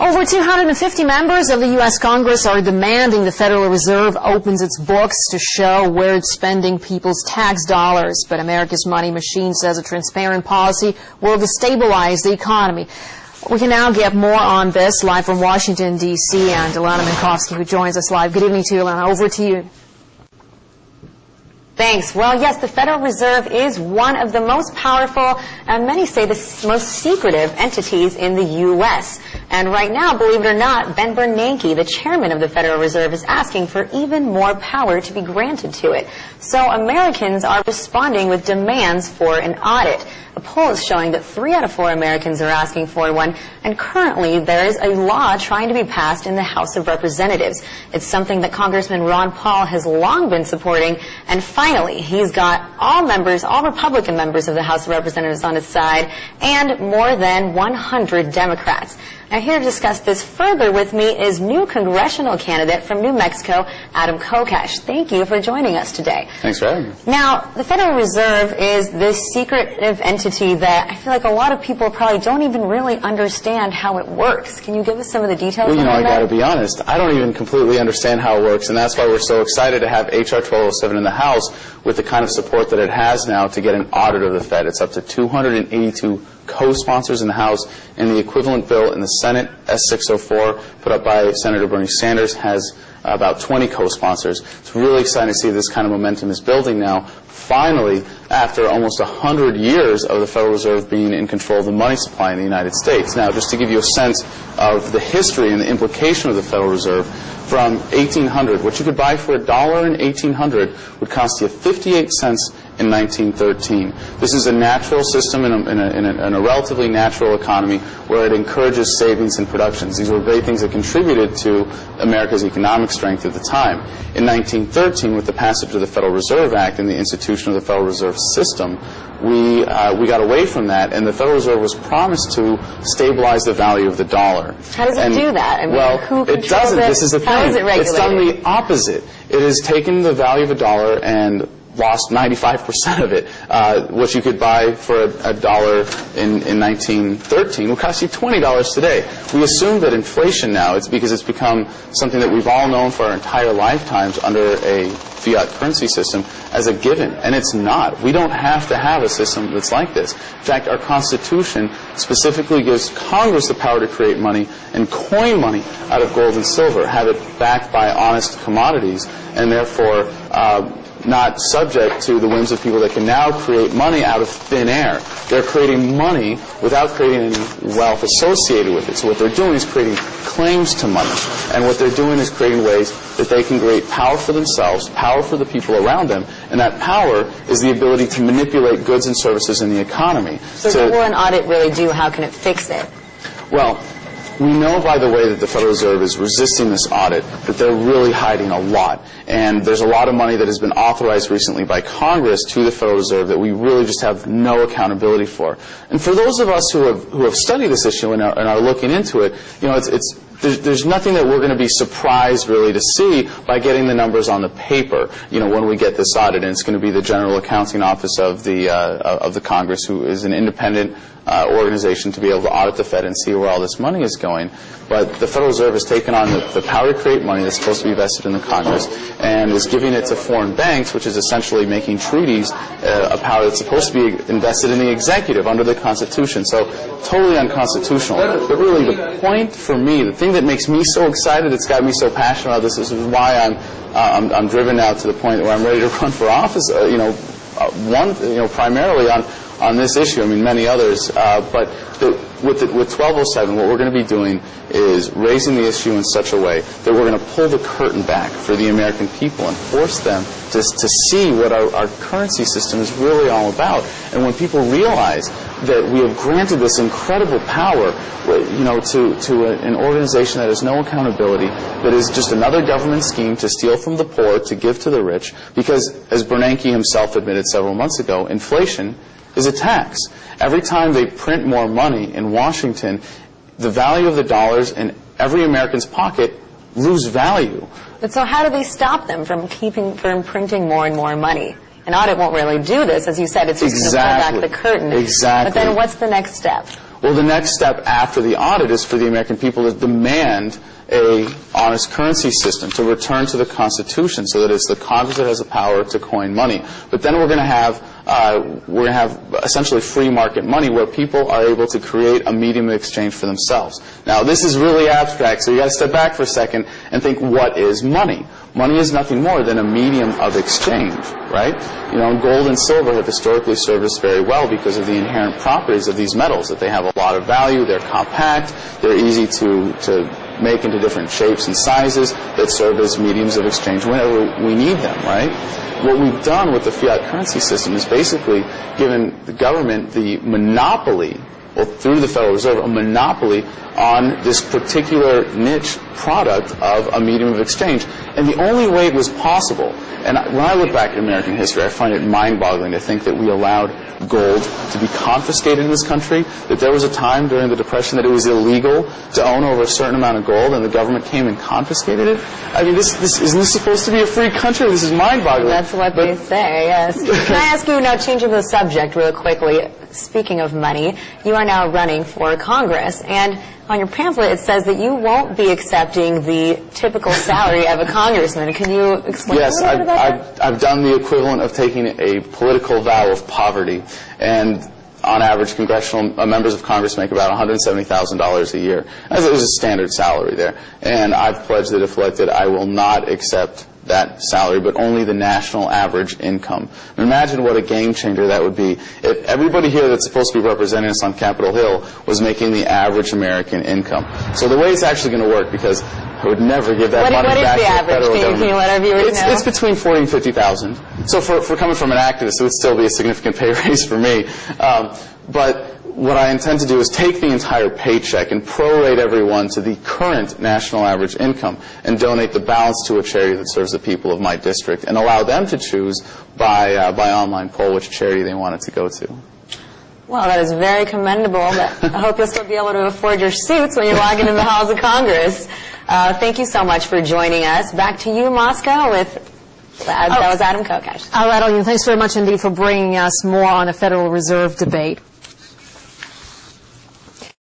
Over 250 members of the U.S. Congress are demanding the Federal Reserve opens its books to show where it's spending people's tax dollars. But America's money machine says a transparent policy will destabilize the economy. We can now get more on this live from Washington, D.C. and Ilana Minkovsky, who joins us live. Good evening to you, Ilana. Over to you. Thanks. Well, yes, the Federal Reserve is one of the most powerful, and many say the most secretive entities in the U.S. And right now, believe it or not, Ben Bernanke, the chairman of the Federal Reserve, is asking for even more power to be granted to it. So Americans are responding with demands for an audit. A poll is showing that 3 out of 4 Americans are asking for one, and currently there is a law trying to be passed in the House of Representatives. It's something that Congressman Ron Paul has long been supporting, and finally he's got all Republican members of the House of Representatives on his side, and more than 100 Democrats. Now, here to discuss this further with me is new congressional candidate from New Mexico, Adam Kokesh. Thank you for joining us today. Thanks for having me. Now, the Federal Reserve is this secretive entity that I feel like a lot of people probably don't even really understand how it works. Can you give us some of the details? Well, I got to be honest. I don't even completely understand how it works, and that's why we're so excited to have H.R. 1207 in the House with the kind of support that it has now to get an audit of the Fed. It's up to 282 co-sponsors in the House, and the equivalent bill in the Senate, S604, put up by Senator Bernie Sanders, has about 20 co-sponsors. It's really exciting to see this kind of momentum is building now. Finally, after almost 100 years of the Federal Reserve being in control of the money supply in the United States. Now, just to give you a sense of the history and the implication of the Federal Reserve, from 1800, what you could buy for $1 in 1800 would cost you 58 cents in 1913. This is a natural system in a relatively natural economy where it encourages savings and productions. These were great things that contributed to America's economic strength at the time. In 1913, with the passage of the Federal Reserve Act and the institution of the Federal Reserve System, we got away from that, and the Federal Reserve was promised to stabilize the value of the dollar. How does it do that? I mean, well, who it doesn't. This is the thing. How is it regulated? It's done the opposite. It has taken the value of a dollar and lost 95% of it. What you could buy for $1 in 1913 will cost you $20 today. We assume that inflation now, it's because it's become something that we've all known for our entire lifetimes under a fiat currency system as a given, and it's not. We don't have to have a system that's like this. In fact, our Constitution specifically gives Congress the power to create money and coin money out of gold and silver, have it backed by honest commodities, and therefore not subject to the whims of people that can now create money out of thin air. They're creating money without creating any wealth associated with it. So what they're doing is creating claims to money. And what they're doing is creating ways that they can create power for themselves, power for the people around them, and that power is the ability to manipulate goods and services in the economy. So what will an audit really do? How can it fix it? Well, we know by the way that the Federal Reserve is resisting this audit that they're really hiding a lot. And there's a lot of money that has been authorized recently by Congress to the Federal Reserve that we really just have no accountability for. And for those of us who have studied this issue and are looking into it, there's nothing that we're going to be surprised really to see by getting the numbers on the paper, when we get this audit. And it's going to be the General Accounting Office of the Congress, who is an independent organization to be able to audit the Fed and see where all this money is going. But the Federal Reserve has taken on the power to create money that's supposed to be vested in the Congress and is giving it to foreign banks, which is essentially making treaties a power that's supposed to be invested in the executive under the Constitution. So totally unconstitutional. But really the point for me, the thing that makes me so excited, it's got me so passionate about this, is why I'm driven now to the point where I'm ready to run for office, primarily on this issue. I mean, many others, but with 1207, what we're going to be doing is raising the issue in such a way that we're going to pull the curtain back for the American people and force them to see what our currency system is really all about. And when people realize that we have granted this incredible power, to an organization that has no accountability, that is just another government scheme to steal from the poor, to give to the rich, because, as Bernanke himself admitted several months ago, inflation is a tax. Every time they print more money in Washington, the value of the dollars in every American's pocket lose value. But so how do they stop them from printing more and more money? An audit won't really do this. As you said, it's just going to pull back the curtain. Exactly. But then what's the next step? Well, the next step after the audit is for the American people to demand a honest currency system, to return to the Constitution, so that it's the Congress that has the power to coin money. But then we're going to have essentially free market money, where people are able to create a medium of exchange for themselves. Now, this is really abstract, so you got to step back for a second and think, what is money? Money is nothing more than a medium of exchange, right? You know, gold and silver have historically served us very well because of the inherent properties of these metals, that they have a lot of value, they're compact, they're easy to make into different shapes and sizes, that serve as mediums of exchange whenever we need them, right? What we've done with the fiat currency system is basically given the government the monopoly, well, through the Federal Reserve, a monopoly on this particular niche product of a medium of exchange. And the only way it was possible, and when I look back at American history, I find it mind-boggling to think that we allowed gold to be confiscated in this country, that there was a time during the Depression that it was illegal to own over a certain amount of gold, and the government came and confiscated it. I mean, isn't this supposed to be a free country? This is mind-boggling. That's what they say, yes. Can I ask you, now changing the subject real quickly, speaking of money, you are now running for Congress, and on your pamphlet it says that you won't be accepting the typical salary of a congressman. Can you explain a little bit about that? Yes, I've done the equivalent of taking a political vow of poverty, and on average, members of Congress make about $170,000 a year. There's a standard salary there, and I've pledged that if elected, I will not accept that salary, but only the national average income. Imagine what a game changer that would be if everybody here that's supposed to be representing us on Capitol Hill was making the average American income. So the way it's actually going to work, because I would never give that money back to the federal government. Can you let our viewers know? It's between $40,000 and $50,000. So for coming from an activist, it would still be a significant pay raise for me. But what I intend to do is take the entire paycheck and prorate everyone to the current national average income and donate the balance to a charity that serves the people of my district, and allow them to choose by online poll which charity they want it to go to. Well, that is very commendable. I hope you'll still be able to afford your suits when you're walking in the halls of Congress. Thank you so much for joining us. Back to you, Moscow, with... That was Adam Kokesh. All right, thanks very much indeed for bringing us more on the Federal Reserve debate.